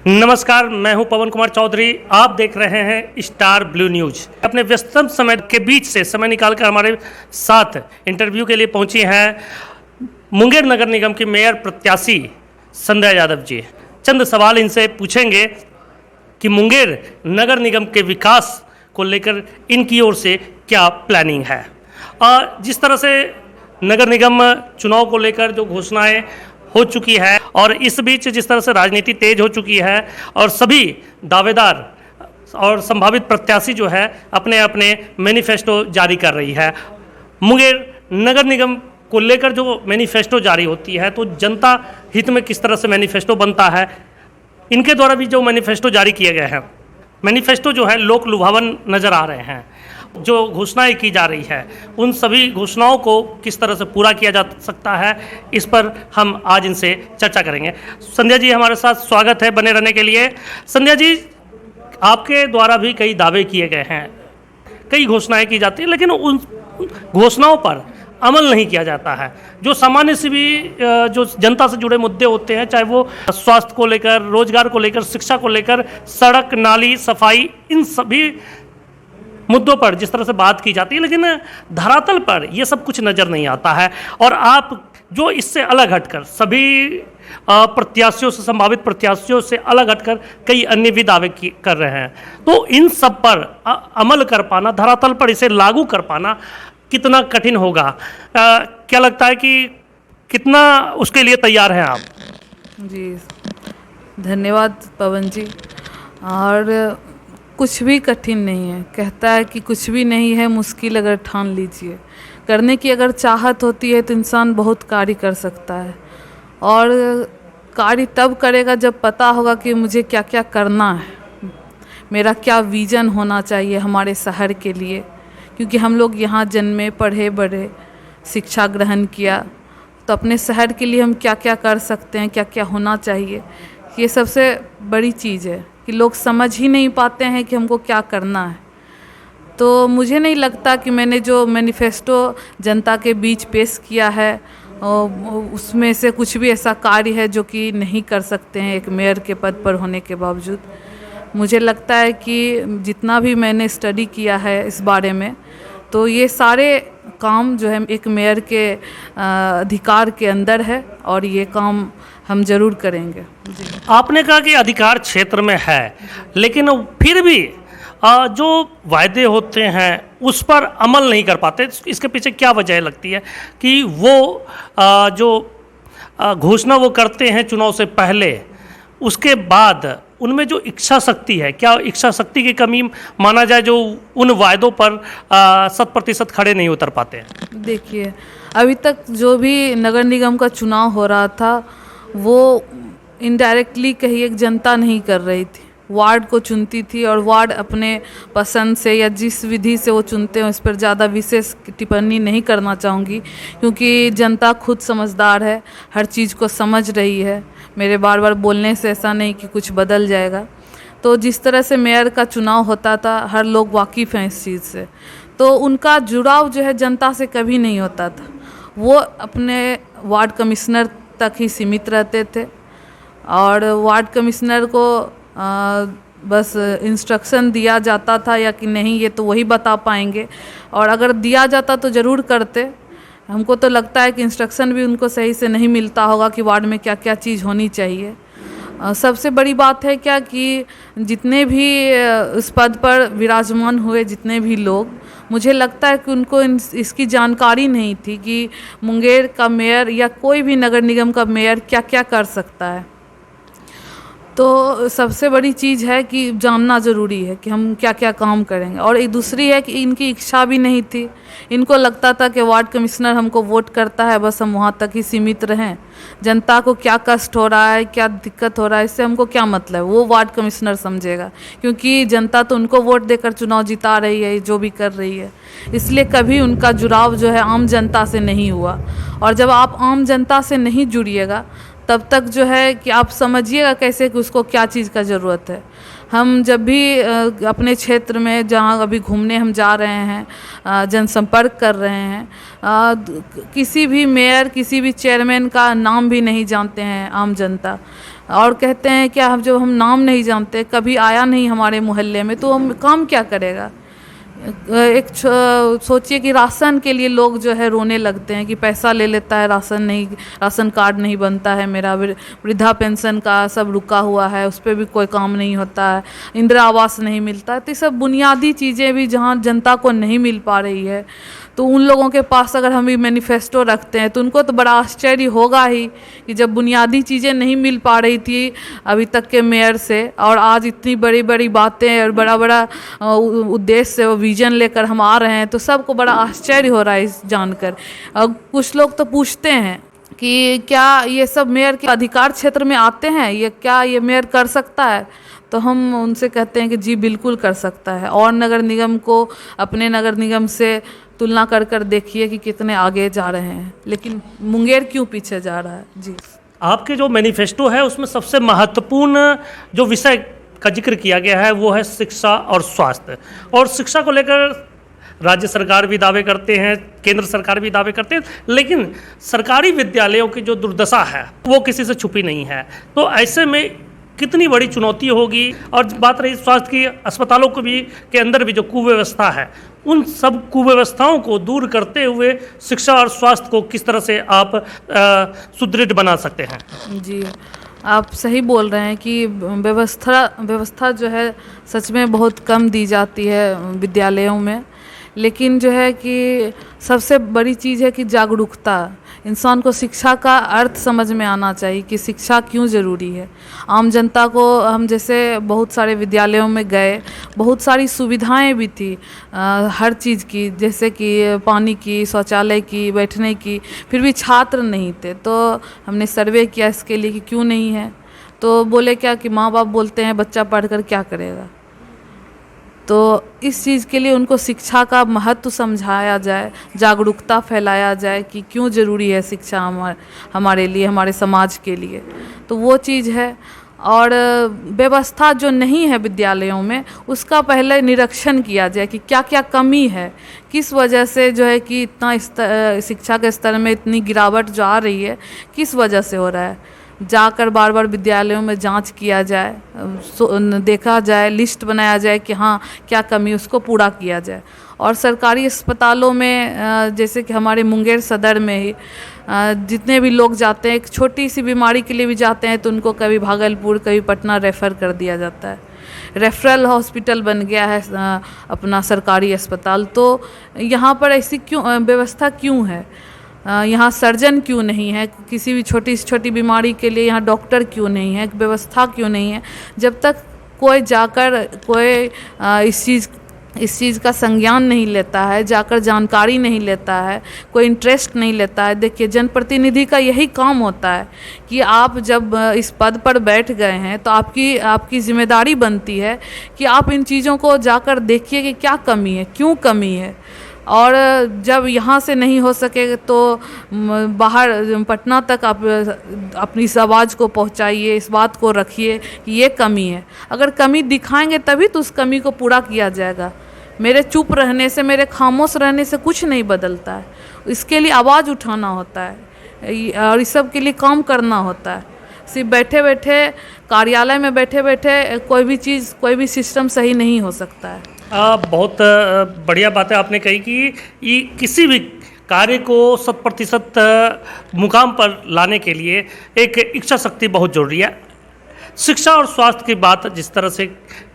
नमस्कार, मैं हूं पवन कुमार चौधरी। आप देख रहे हैं स्टार ब्लू न्यूज। अपने व्यस्ततम समय के बीच से समय निकालकर हमारे साथ इंटरव्यू के लिए पहुंची हैं मुंगेर नगर निगम की मेयर प्रत्याशी संध्या यादव जी। चंद सवाल इनसे पूछेंगे कि मुंगेर नगर निगम के विकास को लेकर इनकी ओर से क्या प्लानिंग है। और जिस तरह से नगर निगम चुनाव को लेकर जो घोषणाएं हो चुकी है और इस बीच जिस तरह से राजनीति तेज हो चुकी है और सभी दावेदार और संभावित प्रत्याशी जो है अपने अपने मैनिफेस्टो जारी कर रही है। मुंगेर नगर निगम को लेकर जो मैनिफेस्टो जारी होती है तो जनता हित में किस तरह से मैनिफेस्टो बनता है, इनके द्वारा भी जो मैनिफेस्टो जारी किए गए हैं, मैनिफेस्टो जो है लोक लुभावन नज़र आ रहे हैं। जो घोषणाएं की जा रही है उन सभी घोषणाओं को किस तरह से पूरा किया जा सकता है, इस पर हम आज इनसे चर्चा करेंगे। संध्या जी हमारे साथ स्वागत है, बने रहने के लिए। संध्या जी, आपके द्वारा भी कई दावे किए गए हैं, कई घोषणाएं की जाती हैं, लेकिन उन घोषणाओं पर अमल नहीं किया जाता है। जो सामान्य से भी जो जनता से जुड़े मुद्दे होते हैं, चाहे वो स्वास्थ्य को लेकर, रोजगार को लेकर, शिक्षा को लेकर, सड़क नाली सफाई, इन सभी मुद्दों पर जिस तरह से बात की जाती है, लेकिन धरातल पर यह सब कुछ नज़र नहीं आता है। और आप जो इससे अलग हटकर सभी प्रत्याशियों से, संभावित प्रत्याशियों से अलग हटकर कई अन्य भी दावे कर रहे हैं, तो इन सब पर अमल कर पाना, धरातल पर इसे लागू कर पाना कितना कठिन होगा? क्या लगता है कि कितना उसके लिए तैयार हैं आप? जी धन्यवाद पवन जी। और कुछ भी कठिन नहीं है, कहता है कि कुछ भी नहीं है मुश्किल अगर ठान लीजिए। करने की अगर चाहत होती है तो इंसान बहुत कार्य कर सकता है, और कार्य तब करेगा जब पता होगा कि मुझे क्या क्या करना है, मेरा क्या विज़न होना चाहिए हमारे शहर के लिए। क्योंकि हम लोग यहाँ जन्मे, पढ़े बढ़े, शिक्षा ग्रहण किया, तो अपने शहर के लिए हम क्या क्या कर सकते हैं, क्या क्या होना चाहिए, ये सबसे बड़ी चीज़ है कि लोग समझ ही नहीं पाते हैं कि हमको क्या करना है। तो मुझे नहीं लगता कि मैंने जो मैनिफेस्टो जनता के बीच पेश किया है उसमें से कुछ भी ऐसा कार्य है जो कि नहीं कर सकते हैं एक मेयर के पद पर होने के बावजूद। मुझे लगता है कि जितना भी मैंने स्टडी किया है इस बारे में, तो ये सारे काम जो है एक मेयर के अधिकार के अंदर है और ये काम हम जरूर करेंगे। आपने कहा कि अधिकार क्षेत्र में है, लेकिन फिर भी जो वायदे होते हैं उस पर अमल नहीं कर पाते। इसके पीछे क्या वजह लगती है कि वो जो घोषणा वो करते हैं चुनाव से पहले, उसके बाद उनमें जो इच्छा शक्ति है, क्या इच्छा शक्ति की कमी माना जाए जो उन वायदों पर 100% खड़े नहीं उतर पाते हैं? देखिए, अभी तक जो भी नगर निगम का चुनाव हो रहा था वो इनडायरेक्टली कहीं एक जनता नहीं कर रही थी, वार्ड को चुनती थी, और वार्ड अपने पसंद से या जिस विधि से वो चुनते हैं उस पर ज़्यादा विशेष टिप्पणी नहीं करना चाहूँगी, क्योंकि जनता खुद समझदार है, हर चीज़ को समझ रही है। मेरे बार बार बोलने से ऐसा नहीं कि कुछ बदल जाएगा। तो जिस तरह से मेयर का चुनाव होता था, हर लोग वाकिफ़ हैं इस चीज़ से, तो उनका जुड़ाव जो है जनता से कभी नहीं होता था। वो अपने वार्ड कमिश्नर तक ही सीमित रहते थे, और वार्ड कमिश्नर को बस इंस्ट्रक्शन दिया जाता था या कि नहीं ये तो वही बता पाएंगे, और अगर दिया जाता तो ज़रूर करते। हमको तो लगता है कि इंस्ट्रक्शन भी उनको सही से नहीं मिलता होगा कि वार्ड में क्या क्या चीज़ होनी चाहिए। सबसे बड़ी बात है क्या कि जितने भी इस पद पर विराजमान हुए जितने भी लोग, मुझे लगता है कि उनको इसकी जानकारी नहीं थी कि मुंगेर का मेयर या कोई भी नगर निगम का मेयर क्या क्या कर सकता है। तो सबसे बड़ी चीज़ है कि जानना ज़रूरी है कि हम क्या क्या काम करेंगे। और एक दूसरी है कि इनकी इच्छा भी नहीं थी, इनको लगता था कि वार्ड कमिश्नर हमको वोट करता है, बस हम वहाँ तक ही सीमित रहें। जनता को क्या कष्ट हो रहा है, क्या दिक्कत हो रहा है, इससे हमको क्या मतलब, वो वार्ड कमिश्नर समझेगा, क्योंकि जनता तो उनको वोट देकर चुनाव जिता रही है, जो भी कर रही है। इसलिए कभी उनका जुड़ाव जो है आम जनता से नहीं हुआ। और जब आप आम जनता से नहीं जुड़िएगा तब तक जो है कि आप समझिएगा कैसे कि उसको क्या चीज़ का ज़रूरत है। हम जब भी अपने क्षेत्र में जहाँ अभी घूमने हम जा रहे हैं, जनसंपर्क कर रहे हैं, किसी भी मेयर, किसी भी चेयरमैन का नाम भी नहीं जानते हैं आम जनता। और कहते हैं क्या, हम जब हम नाम नहीं जानते, कभी आया नहीं हमारे मोहल्ले में, तो हम काम क्या करेगा। सोचिए कि राशन के लिए लोग जो है रोने लगते हैं कि पैसा ले लेता है, राशन कार्ड नहीं बनता है मेरा, वृद्धा पेंशन का सब रुका हुआ है, उस पर भी कोई काम नहीं होता है, इंदिरा आवास नहीं मिलता है। तो ये सब बुनियादी चीज़ें भी जहाँ जनता को नहीं मिल पा रही है, तो उन लोगों के पास अगर हम ये मैनिफेस्टो रखते हैं तो उनको तो बड़ा आश्चर्य होगा ही कि जब बुनियादी चीज़ें नहीं मिल पा रही थी अभी तक के मेयर से, और आज इतनी बड़ी बड़ी बातें और बड़ा बड़ा उद्देश्य और विजन लेकर हम आ रहे हैं, तो सबको बड़ा आश्चर्य हो रहा है इस जानकर। कुछ लोग तो पूछते हैं कि क्या ये सब मेयर के अधिकार क्षेत्र में आते हैं, क्या ये मेयर कर सकता है। तो हम उनसे कहते हैं कि जी बिल्कुल कर सकता है, और नगर निगम को अपने नगर निगम से तुलना कर कर देखिए कि कितने आगे जा रहे हैं, लेकिन मुंगेर क्यों पीछे जा रहा है। जी, आपके जो मैनिफेस्टो है उसमें सबसे महत्वपूर्ण जो विषय का जिक्र किया गया है वो है शिक्षा और स्वास्थ्य, और शिक्षा को लेकर राज्य सरकार भी दावे करते हैं, केंद्र सरकार भी दावे करते हैं, लेकिन सरकारी विद्यालयों की जो दुर्दशा है वो किसी से छुपी नहीं है। तो ऐसे में कितनी बड़ी चुनौती होगी। और बात रही स्वास्थ्य की, अस्पतालों को भी के अंदर भी जो कुव्यवस्था है, उन सब कुव्यवस्थाओं को दूर करते हुए शिक्षा और स्वास्थ्य को किस तरह से आप सुदृढ़ बना सकते हैं। जी, आप सही बोल रहे हैं कि व्यवस्था जो है सच में बहुत कम दी जाती है विद्यालयों में, लेकिन जो है कि सबसे बड़ी चीज़ है कि जागरूकता। इंसान को शिक्षा का अर्थ समझ में आना चाहिए कि शिक्षा क्यों ज़रूरी है। आम जनता को, हम जैसे बहुत सारे विद्यालयों में गए, बहुत सारी सुविधाएं भी थी हर चीज़ की, जैसे कि पानी की, शौचालय की, बैठने की, फिर भी छात्र नहीं थे। तो हमने सर्वे किया इसके लिए कि क्यों नहीं है, तो बोले क्या कि माँ बाप बोलते हैं बच्चा पढ़कर क्या करेगा। तो इस चीज़ के लिए उनको शिक्षा का महत्व समझाया जाए, जागरूकता फैलाया जाए कि क्यों ज़रूरी है शिक्षा हमारे लिए, हमारे समाज के लिए। तो वो चीज़ है। और व्यवस्था जो नहीं है विद्यालयों में, उसका पहले निरीक्षण किया जाए कि क्या क्या कमी है, किस वजह से जो है कि इतना शिक्षा के स्तर में इतनी गिरावट जो आ रही है, किस वजह से हो रहा है। जाकर बार बार विद्यालयों में जांच किया जाए, देखा जाए, लिस्ट बनाया जाए कि हाँ क्या कमी, उसको पूरा किया जाए। और सरकारी अस्पतालों में जैसे कि हमारे मुंगेर सदर में ही जितने भी लोग जाते हैं, एक छोटी सी बीमारी के लिए भी जाते हैं तो उनको कभी भागलपुर, कभी पटना रेफ़र कर दिया जाता है। रेफरल हॉस्पिटल बन गया है अपना सरकारी अस्पताल। तो यहाँ पर ऐसी क्यों व्यवस्था क्यों है, यहाँ सर्जन क्यों नहीं है, किसी भी छोटी से छोटी बीमारी के लिए यहाँ डॉक्टर क्यों नहीं है, व्यवस्था क्यों नहीं है। जब तक कोई जाकर कोई इस चीज़ का संज्ञान नहीं लेता है, जाकर जानकारी नहीं लेता है, कोई इंटरेस्ट नहीं लेता है। देखिए, जनप्रतिनिधि का यही काम होता है कि आप जब इस पद पर बैठ गए हैं तो आपकी जिम्मेदारी बनती है कि आप इन चीज़ों को जाकर देखिए कि क्या कमी है, क्यों कमी है। और जब यहाँ से नहीं हो सके तो बाहर पटना तक आप अपनी इस आवाज़ को पहुँचाइए, इस बात को रखिए कि ये कमी है। अगर कमी दिखाएंगे तभी तो उस कमी को पूरा किया जाएगा। मेरे चुप रहने से, मेरे खामोश रहने से कुछ नहीं बदलता है। इसके लिए आवाज़ उठाना होता है और इस सब के लिए काम करना होता है। सिर्फ बैठे बैठे कार्यालय में बैठे बैठे कोई भी चीज़, कोई भी सिस्टम सही नहीं हो सकता है। बहुत बढ़िया बात है आपने कही कि किसी भी कार्य को 100% मुकाम पर लाने के लिए एक इच्छा शक्ति बहुत ज़रूरी है। शिक्षा और स्वास्थ्य की बात जिस तरह से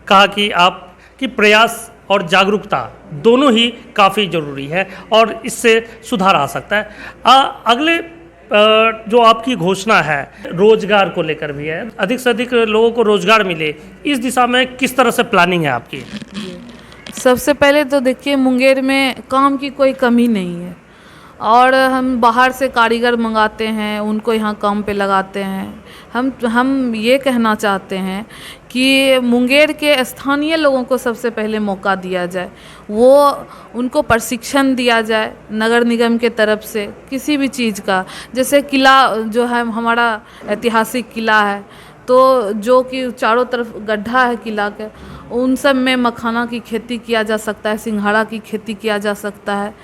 कहा कि आपकी प्रयास और जागरूकता दोनों ही काफ़ी ज़रूरी है और इससे सुधार आ सकता है। अगले जो आपकी घोषणा है रोजगार को लेकर भी है, अधिक से अधिक लोगों को रोजगार मिले, इस दिशा में किस तरह से प्लानिंग है आपकी? सबसे पहले तो देखिए, मुंगेर में काम की कोई कमी नहीं है और हम बाहर से कारीगर मंगाते हैं, उनको यहाँ काम पे लगाते हैं। हम ये कहना चाहते हैं कि मुंगेर के स्थानीय लोगों को सबसे पहले मौका दिया जाए, वो उनको प्रशिक्षण दिया जाए नगर निगम के तरफ से किसी भी चीज़ का। जैसे किला जो है हमारा ऐतिहासिक किला है, तो जो कि चारों तरफ गड्ढा है किला के, उन सब में मखाना की खेती किया जा सकता है, सिंघाड़ा की खेती किया जा सकता है।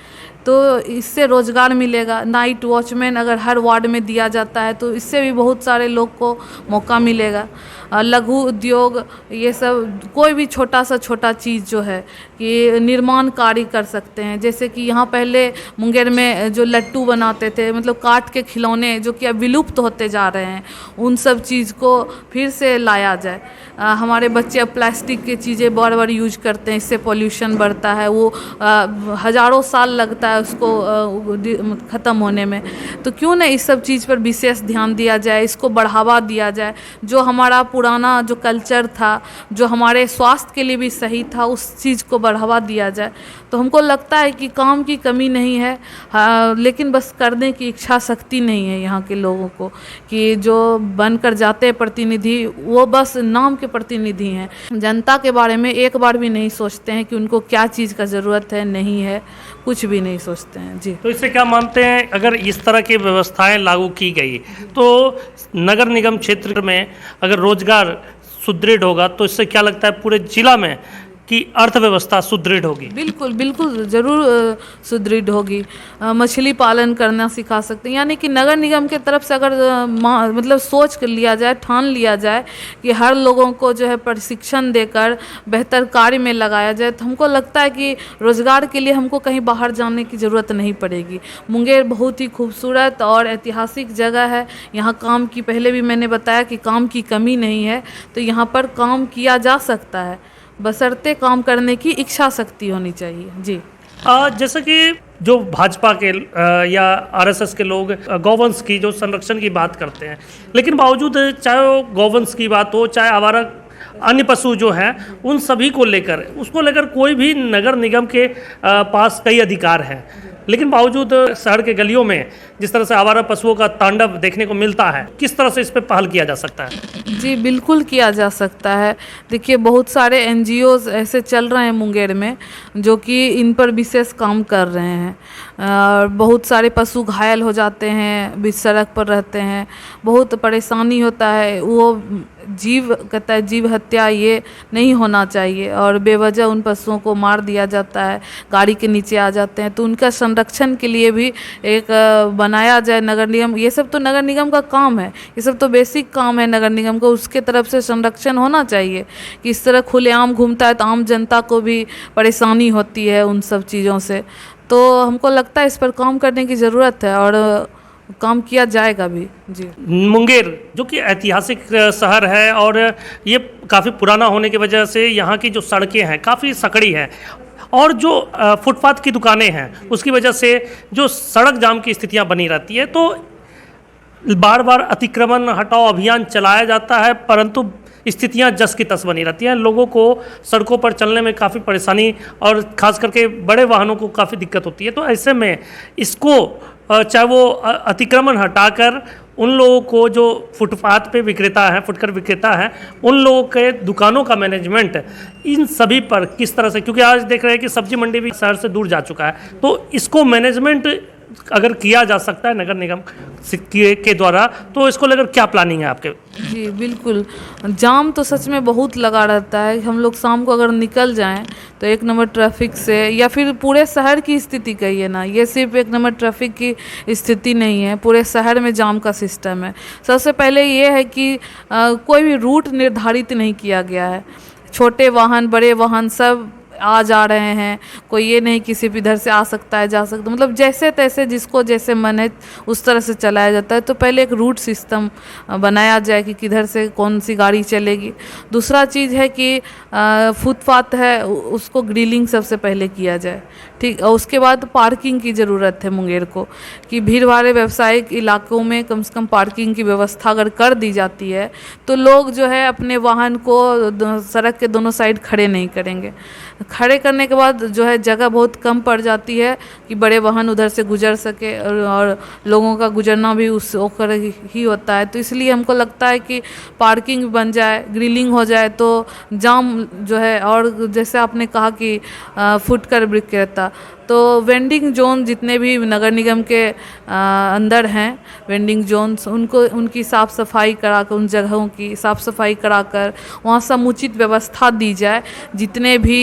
तो इससे रोज़गार मिलेगा। नाइट वॉचमैन अगर हर वार्ड में दिया जाता है तो इससे भी बहुत सारे लोग को मौका मिलेगा। लघु उद्योग, ये सब कोई भी छोटा सा छोटा चीज़ जो है कि निर्माण कार्य कर सकते हैं। जैसे कि यहाँ पहले मुंगेर में जो लट्टू बनाते थे, मतलब काठ के खिलौने जो कि अब विलुप्त होते जा रहे हैं, उन सब चीज़ को फिर से लाया जाए। हमारे बच्चे अब प्लास्टिक की चीज़ें बार बार यूज करते हैं, इससे पॉल्यूशन बढ़ता है, वो हज़ारों साल लगता है उसको ख़त्म होने में। तो क्यों ना इस सब चीज़ पर विशेष ध्यान दिया जाए, इसको बढ़ावा दिया जाए। जो हमारा पुराना जो कल्चर था, जो हमारे स्वास्थ्य के लिए भी सही था, उस चीज़ को बढ़ावा दिया जाए। तो हमको लगता है कि काम की कमी नहीं है, लेकिन बस करने की इच्छा शक्ति नहीं है यहाँ के लोगों को, कि जो बनकर जाते हैं प्रतिनिधि वो बस नाम के प्रतिनिधि हैं, जनता के बारे में एक बार भी नहीं सोचते हैं कि उनको क्या चीज़ का ज़रूरत है, नहीं है, कुछ भी नहीं सोचते हैं। जी, तो इससे क्या मानते हैं, अगर इस तरह की व्यवस्थाएं लागू की गई तो नगर निगम क्षेत्र में अगर रोजगार सुदृढ़ होगा तो इससे क्या लगता है पूरे जिला में कि अर्थव्यवस्था सुदृढ़ होगी? बिल्कुल बिल्कुल ज़रूर सुदृढ़ होगी। मछली पालन करना सिखा सकते हैं, यानी कि नगर निगम के तरफ से अगर मतलब सोच कर लिया जाए, ठान लिया जाए कि हर लोगों को जो है प्रशिक्षण देकर बेहतर कार्य में लगाया जाए, तो हमको लगता है कि रोज़गार के लिए हमको कहीं बाहर जाने की ज़रूरत नहीं पड़ेगी। मुंगेर बहुत ही खूबसूरत और ऐतिहासिक जगह है। यहाँ काम की, पहले भी मैंने बताया कि काम की कमी नहीं है, तो यहाँ पर काम किया जा सकता है, बशर्ते काम करने की इच्छा शक्ति होनी चाहिए। जी, जैसे कि जो भाजपा के या आरएसएस के लोग गौवंश की जो संरक्षण की बात करते हैं, लेकिन बावजूद चाहे वो गौवंश की बात हो, चाहे आवारा अन्य पशु जो हैं, उन सभी को लेकर, उसको लेकर कोई भी नगर निगम के पास कई अधिकार हैं, लेकिन बावजूद शहर के गलियों में जिस तरह से आवारा पशुओं का तांडव देखने को मिलता है, किस तरह से इस पर पहल किया जा सकता है? जी बिल्कुल किया जा सकता है। देखिए, बहुत सारे एनजीओज ऐसे चल रहे हैं मुंगेर में जो कि इन पर विशेष काम कर रहे हैं। बहुत सारे पशु घायल हो जाते हैं, बीच सड़क पर रहते हैं, बहुत परेशानी होता है। वो जीव कहता है, जीव हत्या ये नहीं होना चाहिए, और बेवजह उन पशुओं को मार दिया जाता है, गाड़ी के नीचे आ जाते हैं। तो उनका संरक्षण के लिए भी एक बनाया जाए नगर निगम। ये सब तो नगर निगम का काम है, ये सब तो बेसिक काम है नगर निगम को, उसके तरफ से संरक्षण होना चाहिए। कि इस तरह खुलेआम घूमता है तो आम जनता को भी परेशानी होती है उन सब चीज़ों से। तो हमको लगता है इस पर काम करने की ज़रूरत है, और काम किया जाएगा भी। जी, मुंगेर जो कि ऐतिहासिक शहर है और ये काफ़ी पुराना होने की वजह से यहाँ की जो सड़कें हैं काफ़ी सकड़ी हैं, और जो फुटपाथ की दुकानें हैं उसकी वजह से जो सड़क जाम की स्थितियाँ बनी रहती है। तो बार बार अतिक्रमण हटाओ अभियान चलाया जाता है, परंतु स्थितियां जस की तस बनी रहती हैं। लोगों को सड़कों पर चलने में काफ़ी परेशानी और ख़ास करके बड़े वाहनों को काफ़ी दिक्कत होती है। तो ऐसे में इसको चाहे वो अतिक्रमण हटाकर उन लोगों को जो फुटपाथ पे विक्रेता हैं, फुटकर विक्रेता हैं, उन लोगों के दुकानों का मैनेजमेंट, इन सभी पर किस तरह से, क्योंकि आज देख रहे हैं कि सब्जी मंडी भी शहर से दूर जा चुका है, तो इसको मैनेजमेंट अगर किया जा सकता है नगर निगम के द्वारा, तो इसको लेकर क्या प्लानिंग है आपके? जी बिल्कुल, जाम तो सच में बहुत लगा रहता है। हम लोग शाम को अगर निकल जाएं तो एक नंबर ट्रैफिक से, या फिर पूरे शहर की स्थिति कहिए ना, ये सिर्फ एक नंबर ट्रैफिक की स्थिति नहीं है, पूरे शहर में जाम का सिस्टम है। सबसे पहले ये है कि कोई भी रूट निर्धारित नहीं किया गया है। छोटे वाहन, बड़े वाहन सब आ जा रहे हैं, कोई ये नहीं कि सिर्फ इधर से आ सकता है, जा सकता है, मतलब जैसे तैसे जिसको जैसे मन है उस तरह से चलाया जाता है। तो पहले एक रूट सिस्टम बनाया जाए कि किधर से कौन सी गाड़ी चलेगी। दूसरा चीज़ है कि फुटपाथ है उसको ग्रिलिंग सबसे पहले किया जाए, ठीक, और उसके बाद पार्किंग की ज़रूरत है मुंगेर को, कि भीड़ भाड़ व्यावसायिक इलाकों में कम से कम पार्किंग की व्यवस्था अगर कर दी जाती है तो लोग जो है अपने वाहन को सड़क के दोनों साइड खड़े नहीं करेंगे। खड़े करने के बाद जो है जगह बहुत कम पड़ जाती है कि बड़े वाहन उधर से गुजर सके, और लोगों का गुजरना भी उस होकर ही होता है। तो इसलिए हमको लगता है कि पार्किंग बन जाए, ग्रिलिंग हो जाए तो जाम जो है, और जैसे आपने कहा कि फुटकर विक्रेता, तो वेंडिंग जोन जितने भी नगर निगम के अंदर हैं वेंडिंग जोन्स, उनको उनकी साफ़ सफाई कराकर, उन जगहों की साफ़ सफाई कराकर वहाँ समुचित व्यवस्था दी जाए। जितने भी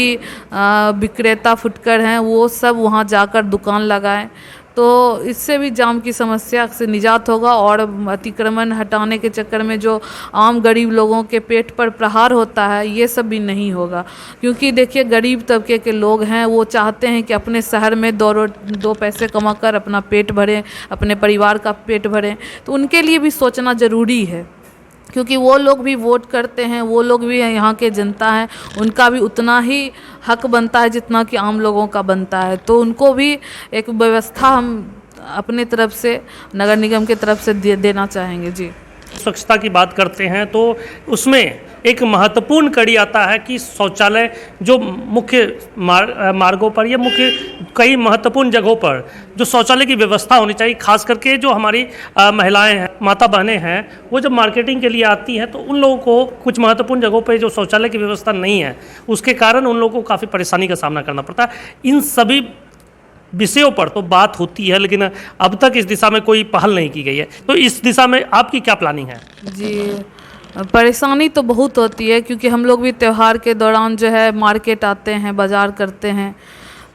विक्रेता फुटकर हैं वो सब वहाँ जाकर दुकान लगाएं, तो इससे भी जाम की समस्या से निजात होगा और अतिक्रमण हटाने के चक्कर में जो आम गरीब लोगों के पेट पर प्रहार होता है ये सब भी नहीं होगा। क्योंकि देखिए गरीब तबके के लोग हैं, वो चाहते हैं कि अपने शहर में दो पैसे कमाकर अपना पेट भरें, अपने परिवार का पेट भरें, तो उनके लिए भी सोचना ज़रूरी है। क्योंकि वो लोग भी वोट करते हैं, वो लोग भी यहाँ के जनता हैं, उनका भी उतना ही हक बनता है जितना कि आम लोगों का बनता है। तो उनको भी एक व्यवस्था हम अपने तरफ से, नगर निगम की तरफ से देना चाहेंगे। जी, स्वच्छता की बात करते हैं तो उसमें एक महत्वपूर्ण कड़ी आता है कि शौचालय जो मुख्य मार्गों पर या मुख्य कई महत्वपूर्ण जगहों पर जो शौचालय की व्यवस्था होनी चाहिए, खास करके जो हमारी महिलाएं हैं, माता बहनें हैं, वो जब मार्केटिंग के लिए आती हैं तो उन लोगों को कुछ महत्वपूर्ण जगहों पर जो शौचालय की व्यवस्था नहीं है उसके कारण उन लोगों को काफ़ी परेशानी का सामना करना पड़ता है। इन सभी विषयों पर तो बात होती है लेकिन अब तक इस दिशा में कोई पहल नहीं की गई है, तो इस दिशा में आपकी क्या प्लानिंग है? जी, परेशानी तो बहुत होती है क्योंकि हम लोग भी त्यौहार के दौरान जो है मार्केट आते हैं, बाज़ार करते हैं,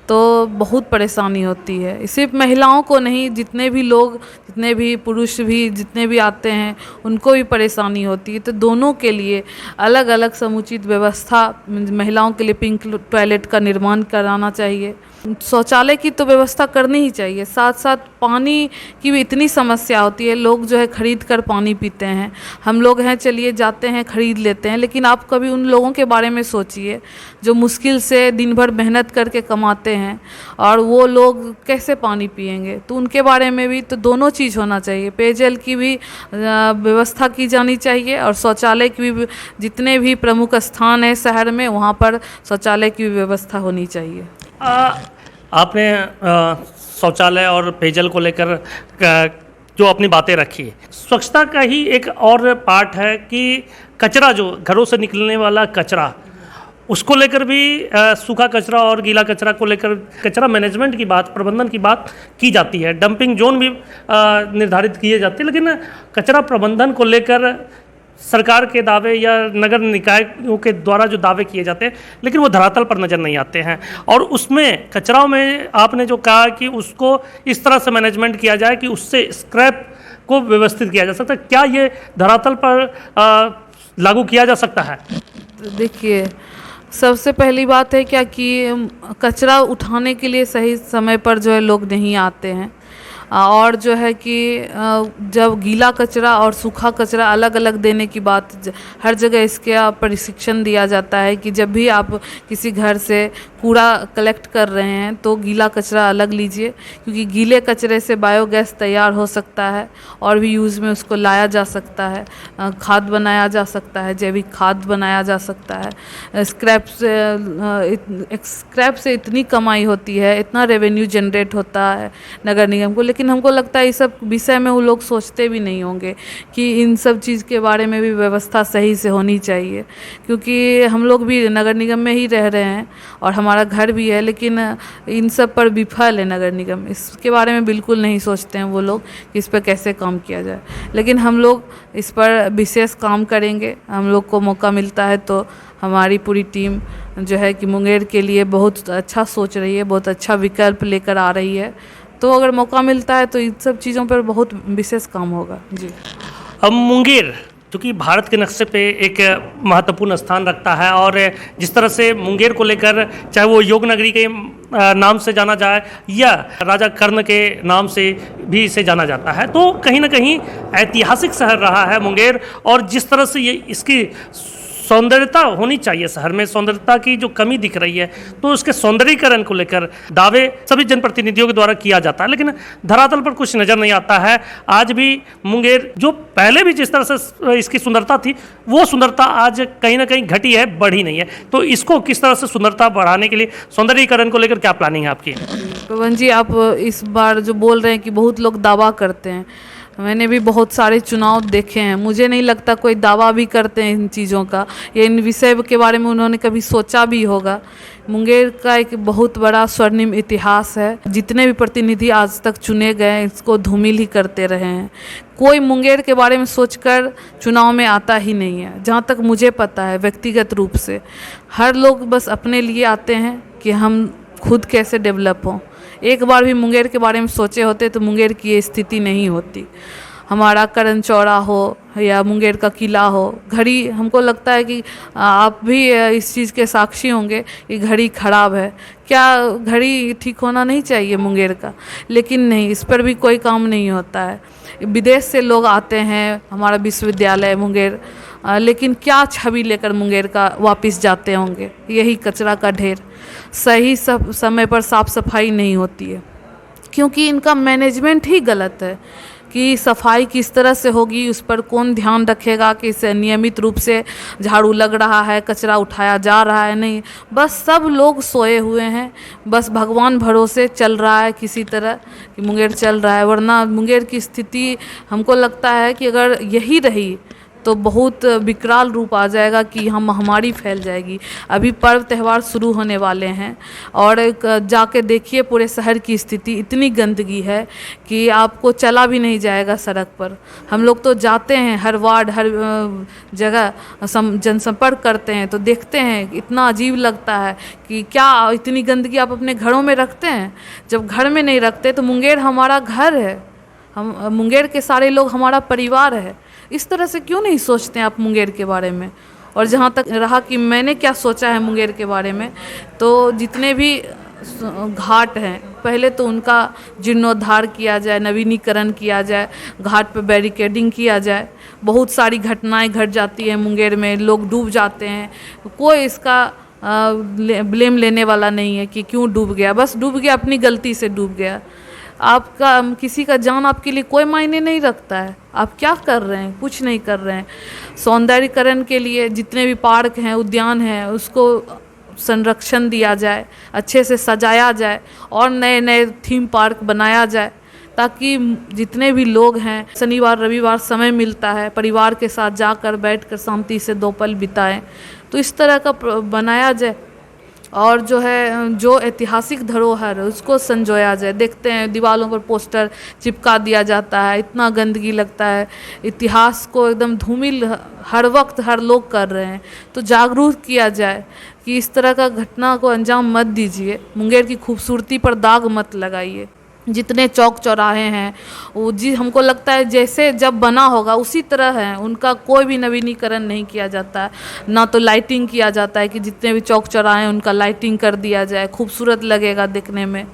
तो बहुत परेशानी होती है। सिर्फ महिलाओं को नहीं, जितने भी लोग, जितने भी पुरुष भी जितने भी आते हैं उनको भी परेशानी होती है। तो दोनों के लिए अलग अलग समुचित व्यवस्था, महिलाओं के लिए पिंक टॉयलेट का निर्माण कराना चाहिए, शौचालय की तो व्यवस्था करनी ही चाहिए। साथ साथ पानी की भी इतनी समस्या होती है, लोग जो है ख़रीद कर पानी पीते हैं। हम लोग हैं चलिए जाते हैं ख़रीद लेते हैं, लेकिन आप कभी उन लोगों के बारे में सोचिए जो मुश्किल से दिन भर मेहनत करके कमाते हैं और वो लोग कैसे पानी पिएंगे। तो उनके बारे में भी तो दोनों चीज़ होना चाहिए, पेयजल की भी व्यवस्था की जानी चाहिए और शौचालय की भी, जितने भी प्रमुख स्थान है शहर में वहाँ पर शौचालय की भी व्यवस्था होनी चाहिए। आपने शौचालय और पेयजल को लेकर जो अपनी बातें रखी, स्वच्छता का ही एक और पार्ट है कि कचरा, जो घरों से निकलने वाला कचरा, उसको लेकर भी सूखा कचरा और गीला कचरा को लेकर कचरा मैनेजमेंट की बात, प्रबंधन की बात की जाती है। डंपिंग जोन भी निर्धारित किए जाते हैं, लेकिन कचरा प्रबंधन को लेकर सरकार के दावे या नगर निकायों के द्वारा जो दावे किए जाते हैं लेकिन वो धरातल पर नज़र नहीं आते हैं। और उसमें कचराओं में आपने जो कहा कि उसको इस तरह से मैनेजमेंट किया जाए कि उससे स्क्रैप को व्यवस्थित किया जा सकता है, क्या ये धरातल पर लागू किया जा सकता है? देखिए, सबसे पहली बात है क्या कि कचरा उठाने के लिए सही समय पर जो है लोग नहीं आते हैं, और जो है कि जब गीला कचरा और सूखा कचरा अलग अलग देने की बात, हर जगह इसके प्रशिक्षण दिया जाता है कि जब भी आप किसी घर से कूड़ा कलेक्ट कर रहे हैं तो गीला कचरा अलग लीजिए, क्योंकि गीले कचरे से बायोगैस तैयार हो सकता है और भी यूज़ में उसको लाया जा सकता है, खाद बनाया जा सकता है, जैविक खाद बनाया जा सकता है। स्क्रैप से इतनी कमाई होती है, इतना रेवेन्यू जनरेट होता है नगर निगम को, लेकिन हमको लगता है इस सब विषय में वो लोग सोचते भी नहीं होंगे कि इन सब चीज़ के बारे में भी व्यवस्था सही से होनी चाहिए। क्योंकि हम लोग भी नगर निगम में ही रह रहे हैं और हमारा घर भी है, लेकिन इन सब पर विफल है नगर निगम, इसके बारे में बिल्कुल नहीं सोचते हैं वो लोग कि इस पर कैसे काम किया जाए। लेकिन हम लोग इस पर विशेष काम करेंगे, हम लोग को मौका मिलता है तो हमारी पूरी टीम जो है कि मुंगेर के लिए बहुत अच्छा सोच रही है, बहुत अच्छा विकल्प लेकर आ रही है। तो अगर मौका मिलता है तो इन सब चीज़ों पर बहुत विशेष काम होगा। जी, अब मुंगेर जो कि भारत के नक्शे पे एक महत्वपूर्ण स्थान रखता है और जिस तरह से मुंगेर को लेकर, चाहे वो योग नगरी के नाम से जाना जाए या राजा कर्ण के नाम से भी इसे जाना जाता है, तो कहीं ना कहीं ऐतिहासिक शहर रहा है मुंगेर। और जिस तरह से ये इसकी सौंदर्यता होनी चाहिए, शहर में सौंदर्यता की जो कमी दिख रही है, तो उसके सौंदर्यीकरण को लेकर दावे सभी जनप्रतिनिधियों के द्वारा किया जाता है, लेकिन धरातल पर कुछ नज़र नहीं आता है। आज भी मुंगेर जो पहले भी जिस तरह से इसकी सुंदरता थी, वो सुंदरता आज कहीं ना कहीं घटी है, बढ़ी नहीं है। तो इसको किस तरह से सुंदरता बढ़ाने के लिए, सौंदर्यीकरण को लेकर क्या प्लानिंग है आपकी? पवन जी, आप इस बार जो बोल रहे हैं कि बहुत लोग दावा करते हैं, मैंने भी बहुत सारे चुनाव देखे हैं। मुझे नहीं लगता कोई दावा भी करते हैं इन चीज़ों का, या इन विषय के बारे में उन्होंने कभी सोचा भी होगा। मुंगेर का एक बहुत बड़ा स्वर्णिम इतिहास है। जितने भी प्रतिनिधि आज तक चुने गए इसको धूमिल ही करते रहे हैं। कोई मुंगेर के बारे में सोचकर चुनाव में आता ही नहीं है, जहाँ तक मुझे पता है व्यक्तिगत रूप से। हर लोग बस अपने लिए आते हैं कि हम खुद कैसे डेवलप हों। एक बार भी मुंगेर के बारे में सोचे होते तो मुंगेर की ये स्थिति नहीं होती। हमारा करण चौड़ा हो या मुंगेर का किला हो, घड़ी, हमको लगता है कि आप भी इस चीज़ के साक्षी होंगे कि घड़ी खराब है। क्या घड़ी ठीक होना नहीं चाहिए मुंगेर का? लेकिन नहीं, इस पर भी कोई काम नहीं होता है। विदेश से लोग आते हैं हमारा विश्वविद्यालय मुंगेर, लेकिन क्या छवि लेकर मुंगेर का वापस जाते होंगे? यही कचरा का ढेर। सही समय पर साफ सफाई नहीं होती है, क्योंकि इनका मैनेजमेंट ही गलत है कि सफाई किस तरह से होगी, उस पर कौन ध्यान रखेगा कि इसे नियमित रूप से झाड़ू लग रहा है, कचरा उठाया जा रहा है। नहीं, बस सब लोग सोए हुए हैं, बस भगवान भरोसे चल रहा है किसी तरह कि मुंगेर चल रहा है। वरना मुंगेर की स्थिति हमको लगता है कि अगर यही रही तो बहुत विकराल रूप आ जाएगा कि हम महामारी फैल जाएगी। अभी पर्व त्यौहार शुरू होने वाले हैं और जाके देखिए पूरे शहर की स्थिति, इतनी गंदगी है कि आपको चला भी नहीं जाएगा सड़क पर। हम लोग तो जाते हैं हर वार्ड, हर जगह जनसंपर्क करते हैं तो देखते हैं, इतना अजीब लगता है कि क्या इतनी गंदगी आप अपने घरों में रखते हैं? जब घर में नहीं रखते तो मुंगेर हमारा घर है, हम मुंगेर के सारे लोग हमारा परिवार है। इस तरह से क्यों नहीं सोचते हैं आप मुंगेर के बारे में? और जहाँ तक रहा कि मैंने क्या सोचा है मुंगेर के बारे में, तो जितने भी घाट हैं पहले तो उनका जीर्णोद्धार किया जाए, नवीनीकरण किया जाए, घाट पे बैरिकेडिंग किया जाए। बहुत सारी घटनाएं घट जाती हैं मुंगेर में, लोग डूब जाते हैं, कोई इसका ब्लेम लेने वाला नहीं है कि क्यों डूब गया। बस डूब गया, अपनी गलती से डूब गया। आपका किसी का जान आपके लिए कोई मायने नहीं रखता है। आप क्या कर रहे हैं? कुछ नहीं कर रहे हैं। सौंदर्यीकरण के लिए जितने भी पार्क हैं, उद्यान हैं, उसको संरक्षण दिया जाए, अच्छे से सजाया जाए और नए नए थीम पार्क बनाया जाए, ताकि जितने भी लोग हैं शनिवार रविवार समय मिलता है परिवार के साथ जाकर बैठकर शांति से 2 पल बिताएं। तो इस तरह का बनाया जाए और जो है जो ऐतिहासिक धरोहर है उसको संजोया जाए। देखते हैं दीवारों पर पोस्टर चिपका दिया जाता है, इतना गंदगी लगता है। इतिहास को एकदम धूमिल हर वक्त हर लोग कर रहे हैं। तो जागरूक किया जाए कि इस तरह का घटना को अंजाम मत दीजिए, मुंगेर की खूबसूरती पर दाग मत लगाइए। जितने चौक चौराहे हैं वो हमको लगता है जैसे जब बना होगा उसी तरह है, उनका कोई भी नवीनीकरण नहीं किया जाता है, ना तो लाइटिंग किया जाता है कि जितने भी चौक चौराहे हैं उनका लाइटिंग कर दिया जाए, खूबसूरत लगेगा देखने में,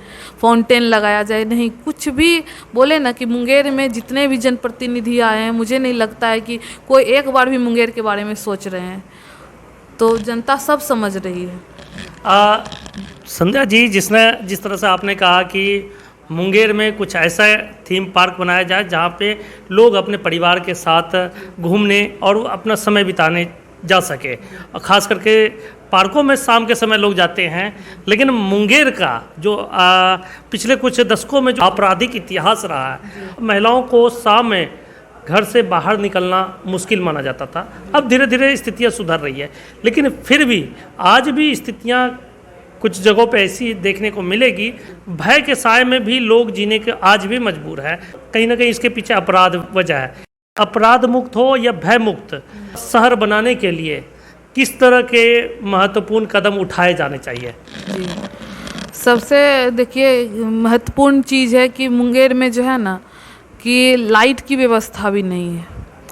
फाउंटेन लगाया जाए। नहीं, कुछ भी बोले ना कि मुंगेर में जितने भी जनप्रतिनिधि आए हैं मुझे नहीं लगता है कि कोई एक बार भी मुंगेर के बारे में सोच रहे हैं। तो जनता सब समझ रही है। संध्या जी, जिस तरह से आपने कहा कि मुंगेर में कुछ ऐसा थीम पार्क बनाया जाए जहाँ पे लोग अपने परिवार के साथ घूमने और अपना समय बिताने जा सके, और ख़ास करके पार्कों में शाम के समय लोग जाते हैं। लेकिन मुंगेर का जो पिछले कुछ दशकों में जो आपराधिक इतिहास रहा है, महिलाओं को शाम में घर से बाहर निकलना मुश्किल माना जाता था। अब धीरे धीरे स्थितियाँ सुधर रही है, लेकिन फिर भी आज भी स्थितियाँ कुछ जगहों पे ऐसी देखने को मिलेगी। भय के साए में भी लोग जीने के आज भी मजबूर है। कहीं ना कहीं इसके पीछे अपराध वजह है। अपराध मुक्त हो या भय मुक्त शहर बनाने के लिए किस तरह के महत्वपूर्ण कदम उठाए जाने चाहिए? जी, सबसे देखिए महत्वपूर्ण चीज़ है कि मुंगेर में जो है ना कि लाइट की व्यवस्था भी नहीं है,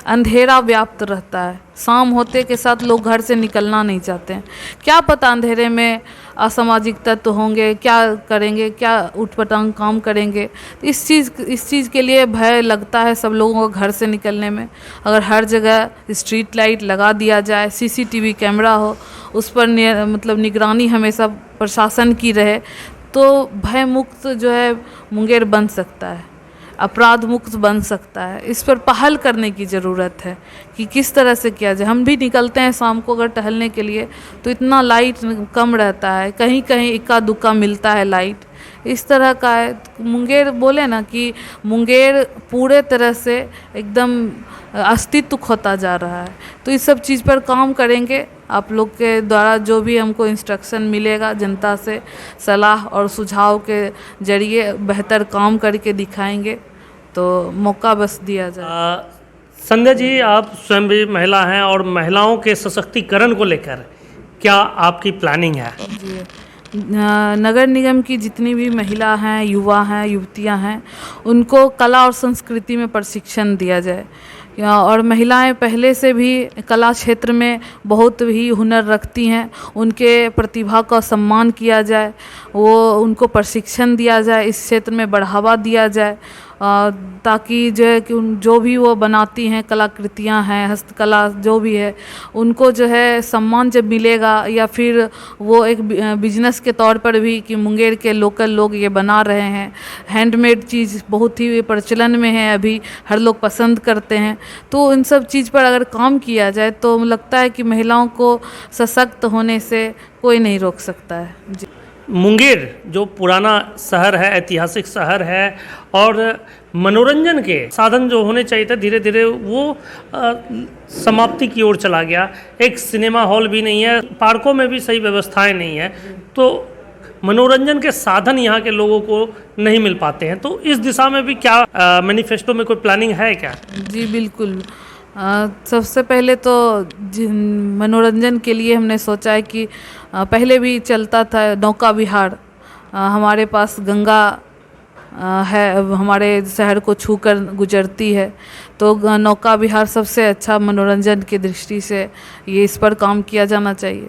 अंधेरा व्याप्त रहता है। शाम होते के साथ लोग घर से निकलना नहीं चाहते हैं। क्या पता अंधेरे में असामाजिक तत्व होंगे, क्या करेंगे, क्या उठपटांग काम करेंगे। तो इस चीज़ के लिए भय लगता है सब लोगों को घर से निकलने में। अगर हर जगह स्ट्रीट लाइट लगा दिया जाए, CCTV कैमरा हो, उस पर मतलब निगरानी हमेशा प्रशासन की रहे, तो भय मुक्त जो है मुंगेर बन सकता है, अपराध मुक्त बन सकता है। इस पर पहल करने की ज़रूरत है कि किस तरह से किया जाए। हम भी निकलते हैं शाम को अगर टहलने के लिए तो इतना लाइट कम रहता है, कहीं कहीं इक्का दुक्का मिलता है लाइट, इस तरह का है। मुंगेर बोले ना कि मुंगेर पूरे तरह से एकदम अस्तित्व खोता जा रहा है। तो इस सब चीज़ पर काम करेंगे। आप लोग के द्वारा जो भी हमको इंस्ट्रक्शन मिलेगा, जनता से सलाह और सुझाव के जरिए बेहतर काम करके दिखाएंगे। तो मौका बस दिया जाए। संध्या जी, आप स्वयं भी महिला हैं और महिलाओं के सशक्तिकरण को लेकर क्या आपकी प्लानिंग है? जी, नगर निगम की जितनी भी महिला हैं, युवा हैं, युवतियां हैं, उनको कला और संस्कृति में प्रशिक्षण दिया जाए। और महिलाएं पहले से भी कला क्षेत्र में बहुत ही हुनर रखती हैं, उनके प्रतिभा का सम्मान किया जाए, वो उनको प्रशिक्षण दिया जाए, इस क्षेत्र में बढ़ावा दिया जाए, ताकि जो है कि जो भी वो बनाती हैं कलाकृतियाँ हैं, हस्तकला जो भी है, उनको जो है सम्मान जब मिलेगा, या फिर वो एक बिजनेस के तौर पर भी कि मुंगेर के लोकल लोग ये बना रहे हैं, हैंडमेड चीज़ बहुत ही प्रचलन में है, अभी हर लोग पसंद करते हैं। तो इन सब चीज़ पर अगर काम किया जाए तो लगता है कि महिलाओं को सशक्त होने से कोई नहीं रोक सकता है। जी, मुंगेर जो पुराना शहर है, ऐतिहासिक शहर है, और मनोरंजन के साधन जो होने चाहिए थे धीरे धीरे वो समाप्ति की ओर चला गया। एक सिनेमा हॉल भी नहीं है, पार्कों में भी सही व्यवस्थाएं नहीं है, तो मनोरंजन के साधन यहाँ के लोगों को नहीं मिल पाते हैं। तो इस दिशा में भी क्या मैनिफेस्टो में कोई प्लानिंग है क्या? जी बिल्कुल। सबसे पहले तो मनोरंजन के लिए हमने सोचा है कि पहले भी चलता था नौका विहार। हमारे पास गंगा है, हमारे शहर को छूकर गुजरती है, तो नौका विहार सबसे अच्छा मनोरंजन की दृष्टि से ये इस पर काम किया जाना चाहिए।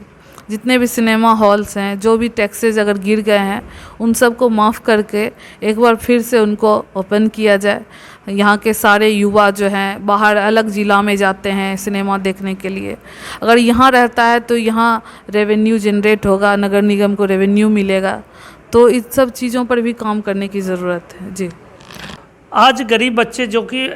जितने भी सिनेमा हॉल्स हैं, जो भी टैक्सेस अगर गिर गए हैं, उन सब को माफ़ करके एक बार फिर से उनको ओपन किया जाए। यहाँ के सारे युवा जो हैं बाहर अलग ज़िला में जाते हैं सिनेमा देखने के लिए, अगर यहाँ रहता है तो यहाँ रेवेन्यू जनरेट होगा, नगर निगम को रेवेन्यू मिलेगा। तो इस सब चीज़ों पर भी काम करने की ज़रूरत है। जी, आज गरीब बच्चे जो कि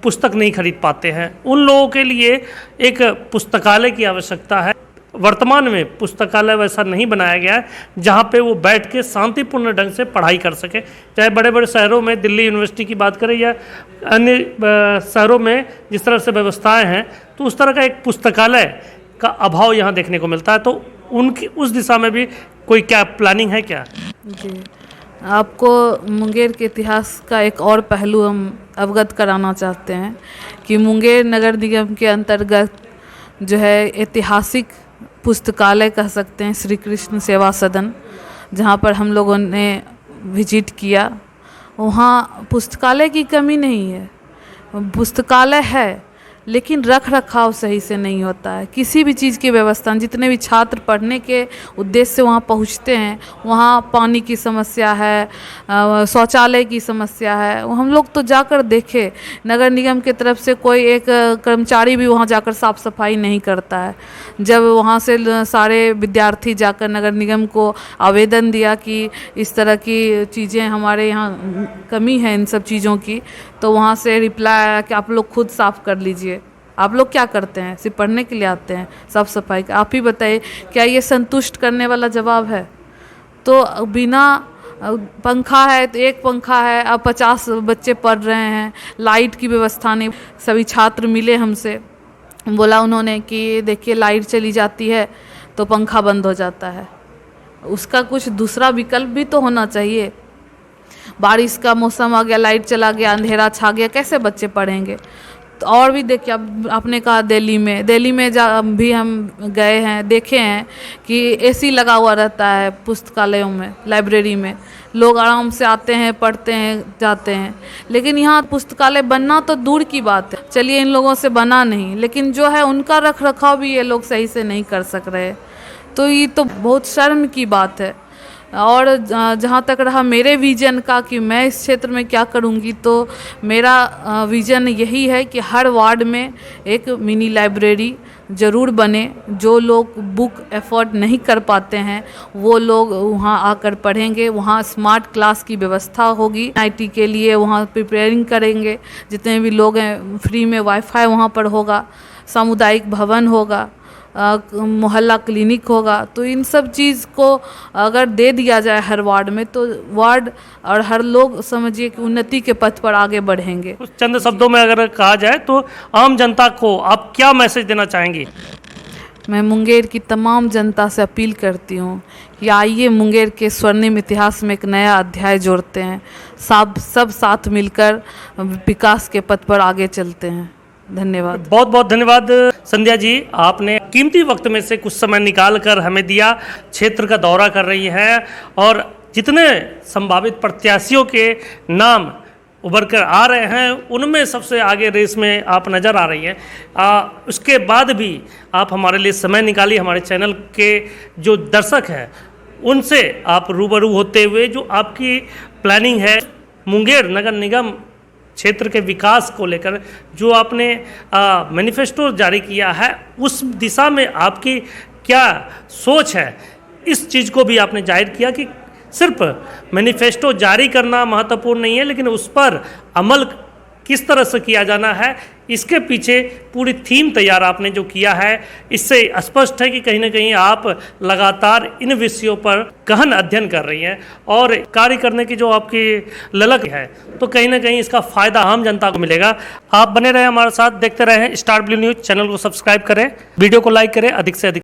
पुस्तक नहीं खरीद पाते हैं, उन लोगों के लिए एक पुस्तकालय की आवश्यकता है। वर्तमान में पुस्तकालय वैसा नहीं बनाया गया है जहाँ पे वो बैठ के शांतिपूर्ण ढंग से पढ़ाई कर सके। चाहे बड़े बड़े शहरों में दिल्ली यूनिवर्सिटी की बात करें या अन्य शहरों में जिस तरह से व्यवस्थाएं हैं, तो उस तरह का एक पुस्तकालय का अभाव यहाँ देखने को मिलता है। तो उनकी उस दिशा में भी कोई क्या प्लानिंग है क्या? जी, आपको मुंगेर के इतिहास का एक और पहलू हम अवगत कराना चाहते हैं कि मुंगेर नगर निगम के अंतर्गत जो है ऐतिहासिक पुस्तकालय कह सकते हैं, श्री कृष्ण सेवा सदन, जहाँ पर हम लोगों ने विजिट किया। वहाँ पुस्तकालय की कमी नहीं है, पुस्तकालय है, लेकिन रख रखाव सही से नहीं होता है। किसी भी चीज़ की व्यवस्था, जितने भी छात्र पढ़ने के उद्देश्य से वहाँ पहुँचते हैं, वहाँ पानी की समस्या है, शौचालय की समस्या है। हम लोग तो जाकर देखे, नगर निगम की तरफ से कोई एक कर्मचारी भी वहाँ जाकर साफ़ सफाई नहीं करता है। जब वहाँ से सारे विद्यार्थी जाकर नगर निगम को आवेदन दिया कि इस तरह की चीज़ें हमारे यहाँ कमी है इन सब चीज़ों की, तो वहाँ से रिप्लाई आया कि आप लोग खुद साफ़ कर लीजिए। आप लोग क्या करते हैं? सिर्फ पढ़ने के लिए आते हैं साफ़ सफाई का? आप ही बताइए, क्या ये संतुष्ट करने वाला जवाब है? तो बिना पंखा है तो एक पंखा है, अब 50 बच्चे पढ़ रहे हैं, लाइट की व्यवस्था नहीं। सभी छात्र मिले हमसे, बोला उन्होंने कि देखिए लाइट चली जाती है तो पंखा बंद हो जाता है, उसका कुछ दूसरा विकल्प भी तो होना चाहिए। बारिश का मौसम आ गया, लाइट चला गया, अंधेरा छा गया, कैसे बच्चे पढ़ेंगे? तो और भी देखिए, अब आपने कहा दिल्ली में भी हम गए हैं, देखे हैं कि एसी लगा हुआ रहता है पुस्तकालयों में, लाइब्रेरी में, लोग आराम से आते हैं, पढ़ते हैं, जाते हैं। लेकिन यहाँ पुस्तकालय बनना तो दूर की बात है, चलिए इन लोगों से बना नहीं, लेकिन जो है उनका रख रखाव भी ये लोग सही से नहीं कर सक रहे। तो ये तो बहुत शर्म की बात है। और जहाँ तक रहा मेरे विज़न का कि मैं इस क्षेत्र में क्या करूँगी, तो मेरा विज़न यही है कि हर वार्ड में एक मिनी लाइब्रेरी ज़रूर बने। जो लोग बुक एफोर्ड नहीं कर पाते हैं वो लोग वहाँ आकर पढ़ेंगे। वहाँ स्मार्ट क्लास की व्यवस्था होगी, आईटी के लिए वहाँ प्रिपेयरिंग करेंगे। जितने भी लोग हैं फ्री में वाईफाई वहाँ पर होगा, सामुदायिक भवन होगा, मोहल्ला क्लिनिक होगा। तो इन सब चीज़ को अगर दे दिया जाए हर वार्ड में, तो वार्ड और हर लोग समझिए कि उन्नति के पथ पर आगे बढ़ेंगे। कुछ चंद शब्दों में अगर कहा जाए तो आम जनता को आप क्या मैसेज देना चाहेंगी? मैं मुंगेर की तमाम जनता से अपील करती हूँ कि आइए मुंगेर के स्वर्णिम इतिहास में एक नया अध्याय जोड़ते हैं, सब साथ मिलकर विकास के पथ पर आगे चलते हैं। धन्यवाद। बहुत बहुत धन्यवाद संध्या जी, आपने कीमती वक्त में से कुछ समय निकाल कर हमें दिया। क्षेत्र का दौरा कर रही हैं और जितने संभावित प्रत्याशियों के नाम उभर कर आ रहे हैं उनमें सबसे आगे रेस में आप नज़र आ रही हैं। उसके बाद भी आप हमारे लिए समय निकाली, हमारे चैनल के जो दर्शक हैं उनसे आप रूबरू होते हुए जो आपकी प्लानिंग है मुंगेर नगर निगम क्षेत्र के विकास को लेकर जो आपने मैनिफेस्टो जारी किया है, उस दिशा में आपकी क्या सोच है, इस चीज़ को भी आपने जाहिर किया कि सिर्फ मैनिफेस्टो जारी करना महत्वपूर्ण नहीं है, लेकिन उस पर अमल किस तरह से किया जाना है, इसके पीछे पूरी थीम तैयार आपने जो किया है, इससे स्पष्ट है कि कहीं ना कहीं आप लगातार इन विषयों पर गहन अध्ययन कर रही हैं और कार्य करने की जो आपकी ललक है, तो कहीं ना कहीं इसका फ़ायदा आम जनता को मिलेगा। आप बने रहें हमारे साथ, देखते रहें स्टार ब्लू न्यूज़। चैनल को सब्सक्राइब करें, वीडियो को लाइक करें, अधिक से अधिक